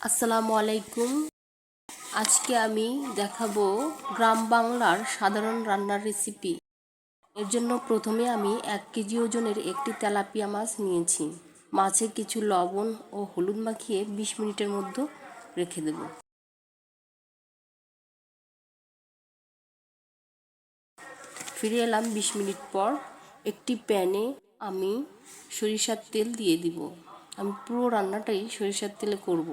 আসসালামু আলাইকুম। আজকে আমি দেখাবো গ্রাম বাংলার সাধারণ রান্নার রেসিপি। এর জন্য প্রথমে আমি 1 কেজি ওজনের একটি তেলাপিয়া মাছ নিয়েছি। মাছে কিছু লবণ ও হলুদ মাখিয়ে 20 মিনিটের মধ্যে রেখে দেব। ফিরে এলাম 20 মিনিট পর। একটি প্যানে আমি সরিষার তেল দিয়ে দিব। আমি পুরো রান্নাটাই সরিষার তেলে করব।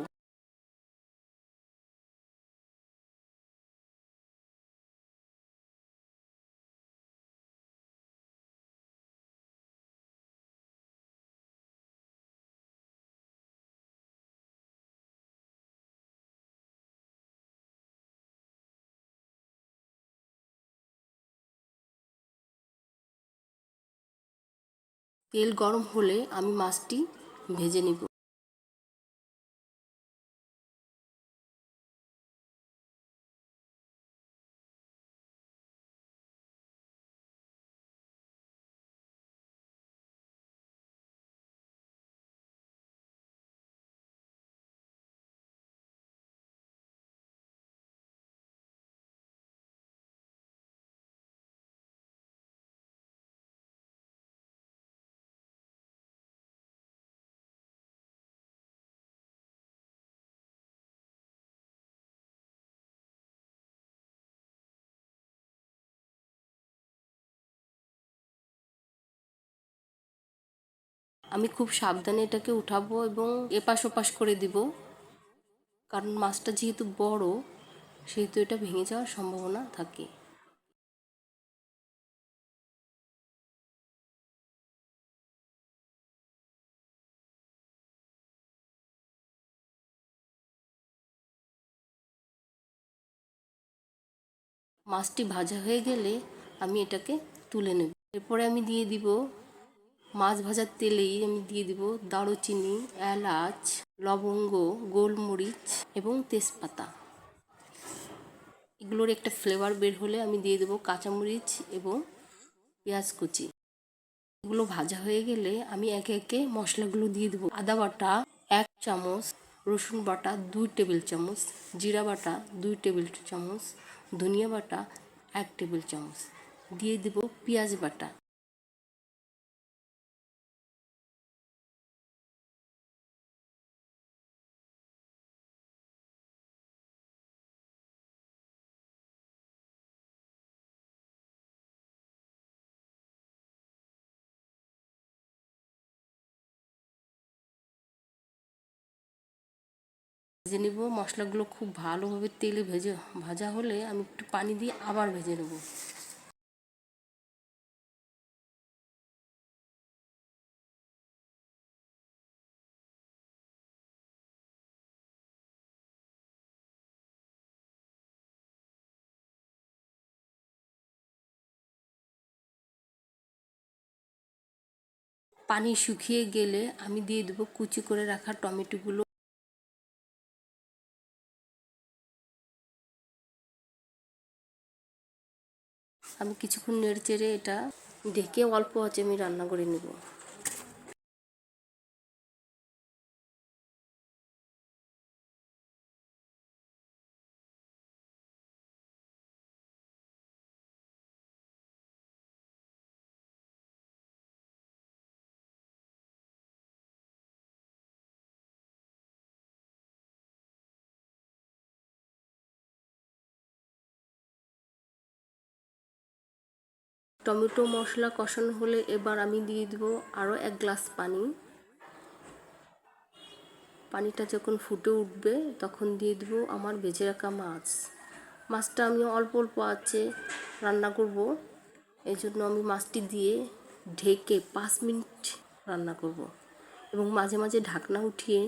তেল গরম হলে আমি মাছটি ভেজে নিব। আমি খুব সাবধানে এটাকে উঠাবো এবং এপাশ ওপাশ করে দিব, কারণ মাছটা যেহেতু বড় সেহেতু এটা ভেঙে যাওয়ার সম্ভাবনা থাকে। মাছটি ভাজা হয়ে গেলে আমি এটাকে তুলে নেব। এরপরে আমি দিয়ে দিব, মাছ ভাজার তেলেই আমি দিয়ে দিব দারুচিনি, এলাচ, লবঙ্গ, গোলমরিচ এবং তেজপাতা। এগুলোর একটা ফ্লেভার বের হলে আমি দিয়ে দেবো কাঁচামরিচ এবং পেঁয়াজ কুচি। এগুলো ভাজা হয়ে গেলে আমি একে একে মশলাগুলো দিয়ে দেবো। আদা বাটা 1 চামচ, রসুন বাটা 2 টেবিল চামচ, জিরা বাটা 2 টেবিল চামচ, ধনিয়া বাটা 1 টেবিল চামচ, দিয়ে দেব পেঁয়াজ বাটা। ভেজে নেব মশলাগুলো খুব ভালোভাবে তেলে ভাজা হলে আমি একটু পানি দিয়ে আবার ভেজে নেব। পানি শুকিয়ে গেলে আমি দিয়ে দেবো কুচি করে রাখা টমেটোগুলো। আমি কিছুক্ষণ নেড়ে চেড়ে এটা ঢেকে অল্প আঁচে আমি রান্না করে নেব। টমেটো মশলা কষানো হলে এবার আমি দিয়ে দেবো আরও 1 গ্লাস পানি। পানিটা যখন ফুটে উঠবে তখন দিয়ে দেবো আমার ভেজে রাখা মাছ। মাছটা আমি অল্প অল্প আঁচে রান্না করব, এই জন্য আমি মাছটি দিয়ে ঢেকে 5 মিনিট রান্না করব এবং মাঝে মাঝে ঢাকনা উঠিয়ে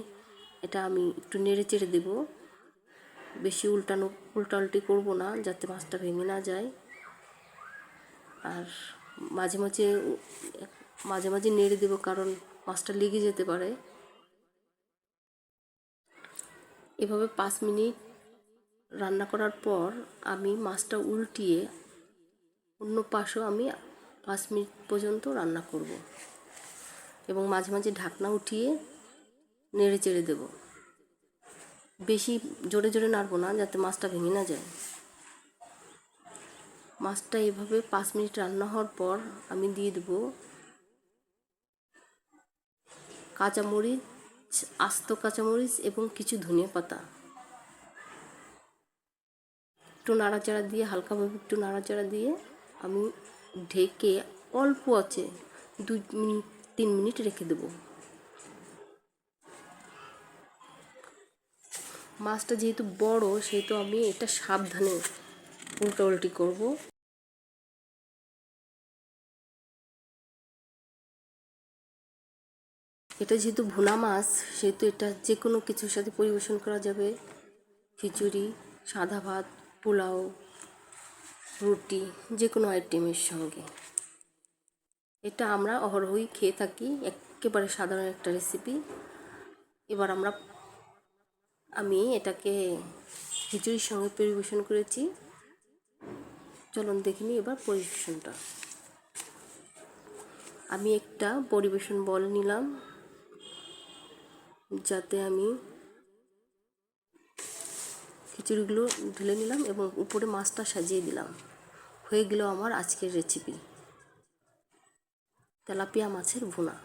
এটা আমি একটু নেড়ে চেড়ে দেবো। বেশি উল্টাউল্টি করব না, যাতে মাছটা ভেঙে না যায়। আর মাঝে মাঝে মাঝে মাঝে নেড়ে দেবো, কারণ মাছটা লেগে যেতে পারে। এভাবে 5 মিনিট রান্না করার পর আমি মাছটা উল্টিয়ে অন্য পাশও আমি 5 মিনিট পর্যন্ত রান্না করব এবং মাঝে মাঝে ঢাকনা উঠিয়ে নেড়ে চেড়ে দেব। বেশি জোরে জোরে নাড়বো না, যাতে মাছটা ভেঙে না যায়। মাছটা এভাবে 5 মিনিট রান্না হওয়ার পর আমি দিয়ে দেবো কাঁচামরিচ, আস্ত কাঁচামরিচ এবং কিছু ধনিয়া পাতা। একটু নাড়াচাড়া দিয়ে, হালকাভাবে একটু নাড়াচাড়া দিয়ে আমি ঢেকে অল্প আছে 2-3 মিনিট রেখে দেবো। মাছটা যেহেতু বড়, সেহেতু আমি এটা সাবধানে উল্টাউল্টি করব। এটা যেহেতু ভুনা মাছ, সেহেতু এটা যে কোনো কিছুর সাথে পরিবেশন করা যাবে। খিচুড়ি, সাদা ভাত, পোলাও, রুটি, যে কোনো আইটেমের সঙ্গে। এটা আমরা অহরহই খেয়ে থাকি, একেবারে সাধারণ একটা রেসিপি। এবার আমি এটাকে খিচুড়ির সঙ্গে পরিবেশন করেছি। চলুন দেখে নিই এবার পরিবেশনটা। আমি একটা পরিবেশন বল নিলাম, যাতে আমি খিচুড়িগুলো ঢেলে নিলাম এবং উপরে মাছটা সাজিয়ে দিলাম। হয়ে গেল আমার আজকের রেসিপি, তেলাপিয়া মাছের ভুনা।